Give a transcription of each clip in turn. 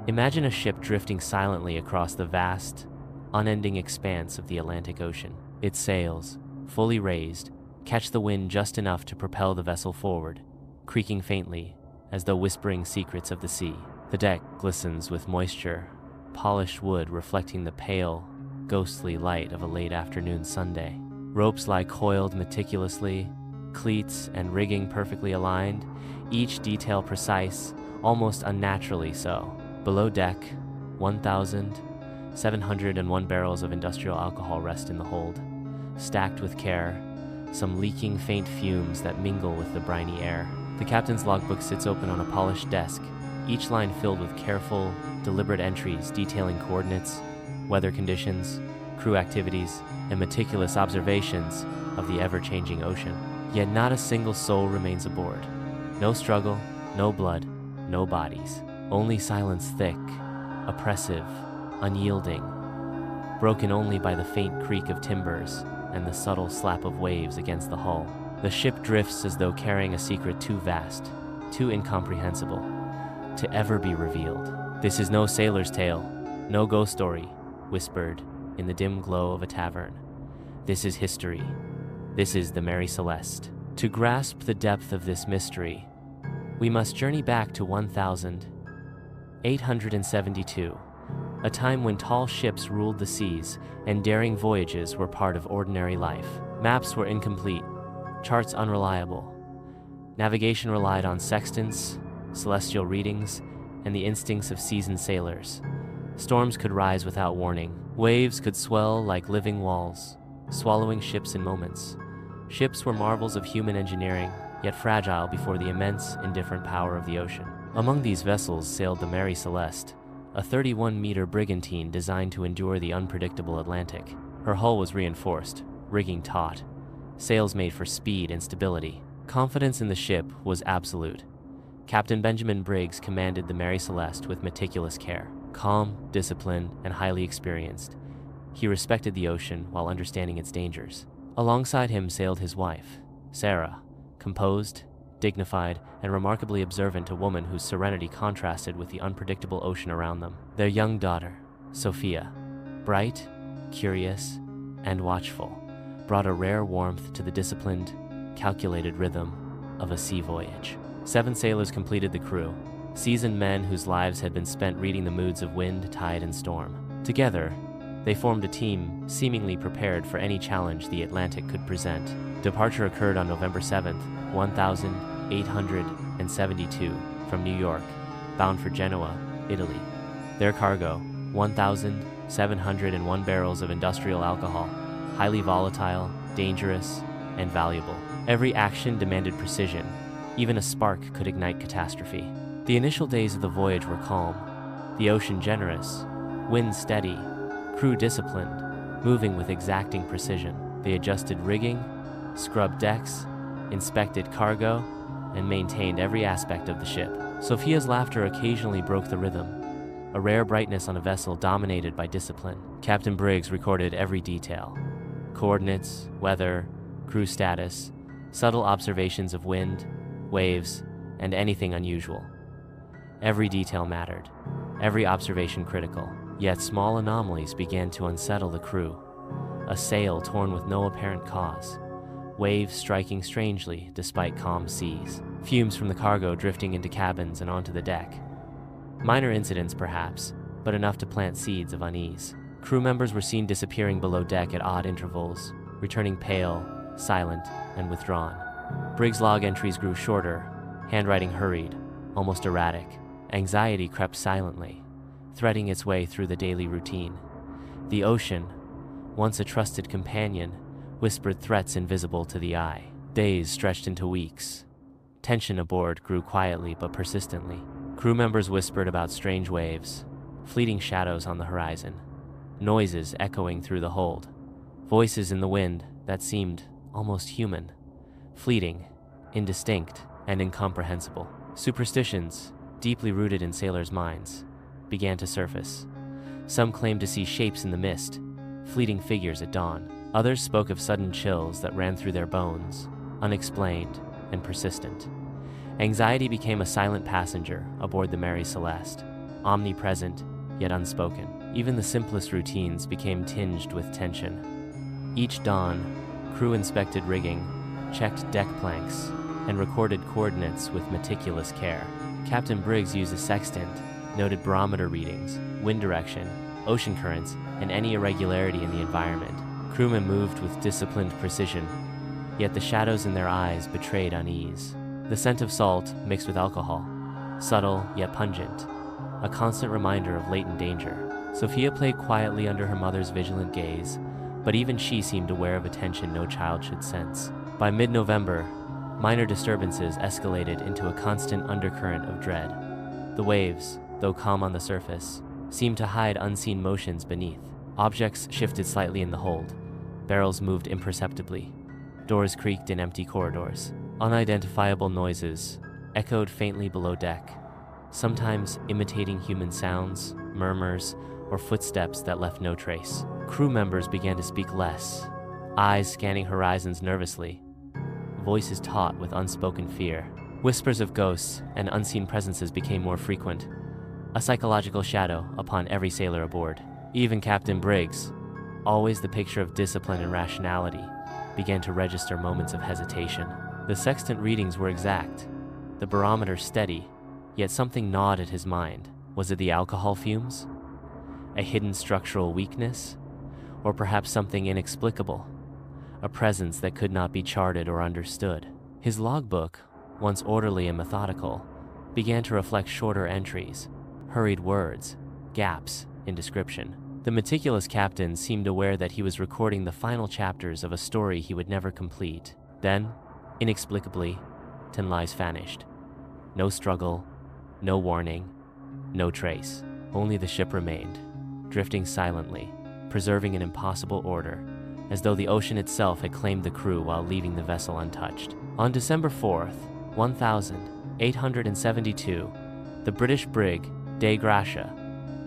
Imagine a ship drifting silently across the vast, unending expanse of the Atlantic Ocean. Its sails, fully raised, catch the wind just enough to propel the vessel forward, creaking faintly as though whispering secrets of the sea. The deck glistens with moisture, polished wood reflecting the pale, ghostly light of a late afternoon Sunday. Ropes lie coiled meticulously, cleats and rigging perfectly aligned, each detail precise, almost unnaturally so. Below deck, 1,701 barrels of industrial alcohol rest in the hold, stacked with care, some leaking faint fumes that mingle with the briny air. The captain's logbook sits open on a polished desk, each line filled with careful, deliberate entries detailing coordinates, weather conditions, crew activities, and meticulous observations of the ever-changing ocean. Yet not a single soul remains aboard. No struggle, no blood, no bodies. Only silence thick, oppressive, unyielding, broken only by the faint creak of timbers and the subtle slap of waves against the hull. The ship drifts as though carrying a secret too vast, too incomprehensible, to ever be revealed. This is no sailor's tale, no ghost story, whispered in the dim glow of a tavern. This is history. This is the Mary Celeste. To grasp the depth of this mystery, we must journey back to 1872, a time when tall ships ruled the seas and daring voyages were part of ordinary life. Maps were incomplete, charts unreliable. Navigation relied on sextants, celestial readings, and the instincts of seasoned sailors. Storms could rise without warning. Waves could swell like living walls, swallowing ships in moments. Ships were marvels of human engineering, yet fragile before the immense, indifferent power of the ocean. Among these vessels sailed the Mary Celeste, a 31-meter brigantine designed to endure the unpredictable Atlantic. Her hull was reinforced, rigging taut, sails made for speed and stability. Confidence in the ship was absolute. Captain Benjamin Briggs commanded the Mary Celeste with meticulous care. Calm, disciplined, and highly experienced, he respected the ocean while understanding its dangers. Alongside him sailed his wife, Sarah, composed, dignified, and remarkably observant, a woman whose serenity contrasted with the unpredictable ocean around them. Their young daughter, Sophia, bright, curious, and watchful, brought a rare warmth to the disciplined, calculated rhythm of a sea voyage. 7 sailors completed the crew, seasoned men whose lives had been spent reading the moods of wind, tide, and storm. Together, they formed a team seemingly prepared for any challenge the Atlantic could present. Departure occurred on November 7th, 1872, from New York, bound for Genoa, Italy. Their cargo, 1,701 barrels of industrial alcohol, highly volatile, dangerous, and valuable. Every action demanded precision. Even a spark could ignite catastrophe. The initial days of the voyage were calm, the ocean generous, wind steady, crew disciplined, moving with exacting precision. They adjusted rigging, scrubbed decks, inspected cargo, and maintained every aspect of the ship. Sophia's laughter occasionally broke the rhythm, a rare brightness on a vessel dominated by discipline. Captain Briggs recorded every detail: coordinates, weather, crew status, subtle observations of wind, waves, and anything unusual. Every detail mattered, every observation critical. Yet small anomalies began to unsettle the crew. A sail torn with no apparent cause, waves striking strangely despite calm seas, fumes from the cargo drifting into cabins and onto the deck. Minor incidents perhaps, but enough to plant seeds of unease. Crew members were seen disappearing below deck at odd intervals, returning pale, silent, and withdrawn. Briggs' log entries grew shorter, handwriting hurried, almost erratic. Anxiety crept silently, threading its way through the daily routine. The ocean, once a trusted companion, whispered threats invisible to the eye. Days stretched into weeks. Tension aboard grew quietly but persistently. Crew members whispered about strange waves, fleeting shadows on the horizon, noises echoing through the hold, voices in the wind that seemed almost human, fleeting, indistinct, and incomprehensible. Superstitions, deeply rooted in sailors' minds, began to surface. Some claimed to see shapes in the mist, fleeting figures at dawn. Others spoke of sudden chills that ran through their bones, unexplained and persistent. Anxiety became a silent passenger aboard the Mary Celeste, omnipresent yet unspoken. Even the simplest routines became tinged with tension. Each dawn, crew inspected rigging, checked deck planks, and recorded coordinates with meticulous care. Captain Briggs used a sextant, noted barometer readings, wind direction, ocean currents, and any irregularity in the environment. Crewmen moved with disciplined precision, yet the shadows in their eyes betrayed unease. The scent of salt mixed with alcohol, subtle yet pungent, a constant reminder of latent danger. Sophia played quietly under her mother's vigilant gaze, but even she seemed aware of a tension no child should sense. By mid-November, minor disturbances escalated into a constant undercurrent of dread. The waves, though calm on the surface, seemed to hide unseen motions beneath. Objects shifted slightly in the hold, barrels moved imperceptibly, doors creaked in empty corridors. Unidentifiable noises echoed faintly below deck, sometimes imitating human sounds, murmurs, or footsteps that left no trace. Crew members began to speak less, eyes scanning horizons nervously, voices taut with unspoken fear. Whispers of ghosts and unseen presences became more frequent, a psychological shadow upon every sailor aboard. Even Captain Briggs, always the picture of discipline and rationality, began to register moments of hesitation. The sextant readings were exact, the barometer steady, yet something gnawed at his mind. Was it the alcohol fumes? A hidden structural weakness? Or perhaps something inexplicable? A presence that could not be charted or understood. His logbook, once orderly and methodical, began to reflect shorter entries, hurried words, gaps in description. The meticulous captain seemed aware that he was recording the final chapters of a story he would never complete. Then, inexplicably, 10 lives vanished. No struggle, no warning, no trace. Only the ship remained, drifting silently, preserving an impossible order, as though the ocean itself had claimed the crew while leaving the vessel untouched. On December 4th, 1872, the British brig De Gracia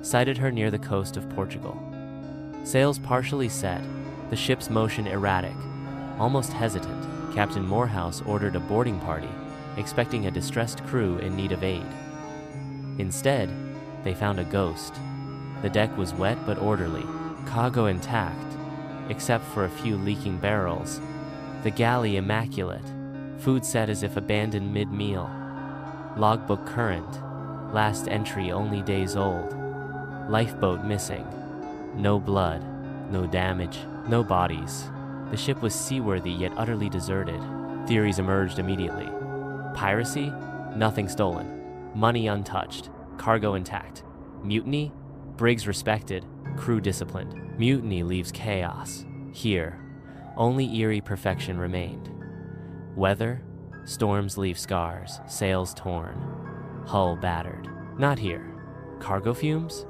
sighted her near the coast of Portugal. Sails partially set, the ship's motion erratic, almost hesitant. Captain Morehouse ordered a boarding party, expecting a distressed crew in need of aid. Instead, they found a ghost. The deck was wet but orderly, cargo intact, except for a few leaking barrels. The galley immaculate, food set as if abandoned mid-meal. Logbook current, last entry only days old. Lifeboat missing. No blood, no damage, no bodies. The ship was seaworthy yet utterly deserted. Theories emerged immediately. Piracy? Nothing stolen. Money untouched. Cargo intact. Mutiny? Briggs respected. Crew disciplined. Mutiny leaves chaos. Here, only eerie perfection remained. Weather? Storms leave scars, sails torn, hull battered. Not here. Cargo fumes?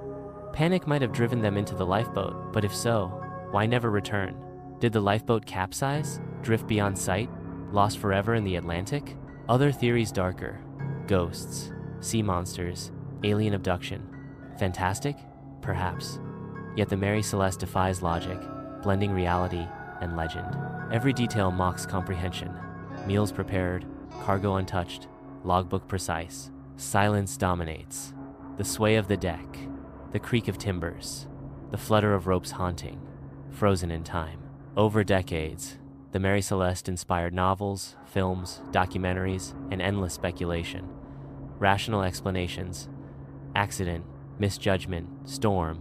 Panic might have driven them into the lifeboat, but if so, why never return? Did the lifeboat capsize, drift beyond sight, lost forever in the Atlantic? Other theories darker. Ghosts, sea monsters, alien abduction. Fantastic? Perhaps. Yet the Mary Celeste defies logic, blending reality and legend. Every detail mocks comprehension. Meals prepared, cargo untouched, logbook precise. Silence dominates. The sway of the deck, the creak of timbers, the flutter of ropes haunting, frozen in time. Over decades, the Mary Celeste inspired novels, films, documentaries, and endless speculation. Rational explanations, accident, misjudgment, storm,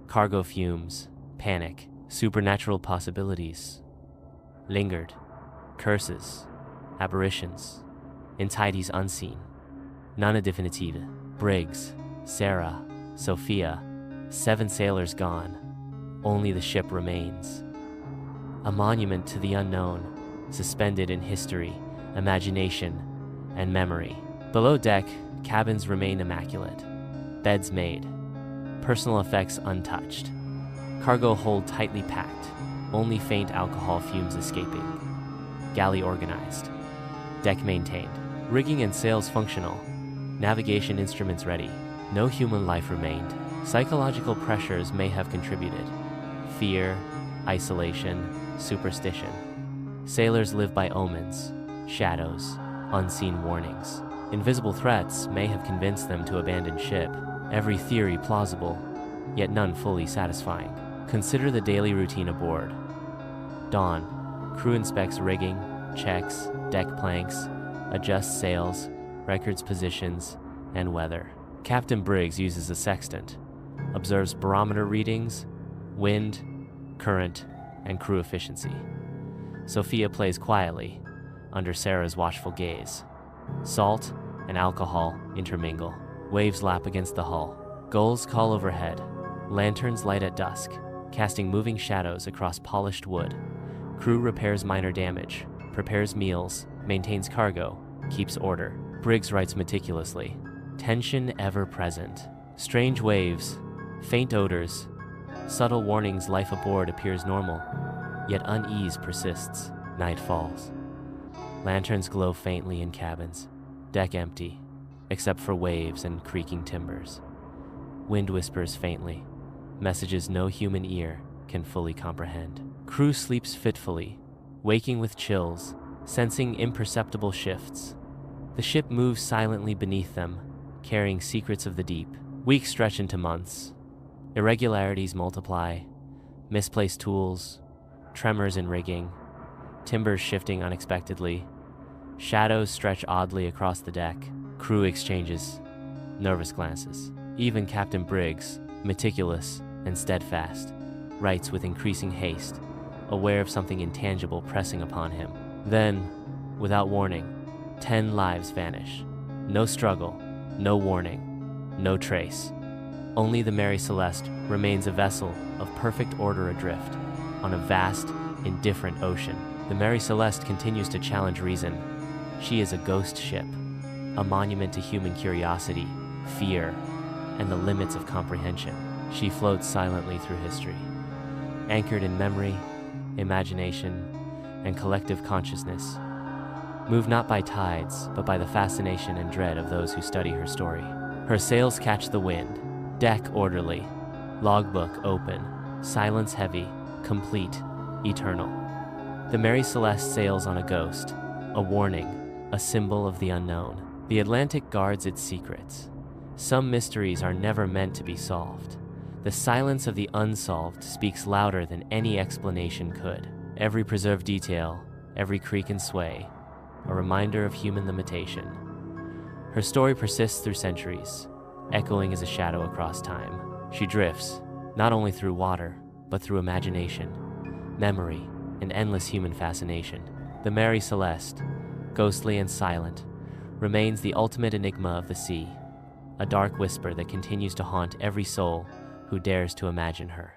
cargo fumes, panic, supernatural possibilities. Lingered, curses, apparitions, entities unseen. None definitive. Briggs, Sarah, Sophia, 7 sailors gone. Only the ship remains. A monument to the unknown, suspended in history, imagination, and memory. Below deck, cabins remain immaculate. Beds made. Personal effects untouched. Cargo hold tightly packed, only faint alcohol fumes escaping. Galley organized. Deck maintained. Rigging and sails functional. Navigation instruments ready. No human life remained. Psychological pressures may have contributed. Fear, isolation, superstition. Sailors live by omens, shadows, unseen warnings. Invisible threats may have convinced them to abandon ship, every theory plausible, yet none fully satisfying. Consider the daily routine aboard. Dawn, crew inspects rigging, checks, deck planks, adjusts sails, records positions, and weather. Captain Briggs uses a sextant, observes barometer readings, wind, current, and crew efficiency. Sophia plays quietly, under Sarah's watchful gaze. Salt and alcohol intermingle. Waves lap against the hull. Gulls call overhead. Lanterns light at dusk, casting moving shadows across polished wood. Crew repairs minor damage, prepares meals, maintains cargo, keeps order. Briggs writes meticulously. Tension ever present. Strange waves, faint odors, subtle warnings life aboard appears normal, yet unease persists. Night falls. Lanterns glow faintly in cabins. Deck empty, except for waves and creaking timbers. Wind whispers faintly, messages no human ear can fully comprehend. Crew sleeps fitfully, waking with chills, sensing imperceptible shifts. The ship moves silently beneath them, carrying secrets of the deep. Weeks stretch into months. Irregularities multiply, misplaced tools, tremors in rigging, timbers shifting unexpectedly. Shadows stretch oddly across the deck. Crew exchanges nervous glances. Even Captain Briggs, meticulous and steadfast, writes with increasing haste, aware of something intangible pressing upon him. Then, without warning, 10 lives vanish. No struggle, no warning, no trace. Only the Mary Celeste remains a vessel of perfect order adrift on a vast, indifferent ocean. The Mary Celeste continues to challenge reason. She is a ghost ship, a monument to human curiosity, fear, and the limits of comprehension. She floats silently through history, anchored in memory, imagination, and collective consciousness, moved not by tides, but by the fascination and dread of those who study her story. Her sails catch the wind, deck orderly, logbook open, silence heavy, complete, eternal. The Mary Celeste sails on a ghost, a warning, a symbol of the unknown. The Atlantic guards its secrets. Some mysteries are never meant to be solved. The silence of the unsolved speaks louder than any explanation could. Every preserved detail, every creak and sway, a reminder of human limitation. Her story persists through centuries, echoing as a shadow across time. She drifts, not only through water, but through imagination, memory, and endless human fascination. The Mary Celeste, ghostly and silent, remains the ultimate enigma of the sea, a dark whisper that continues to haunt every soul who dares to imagine her.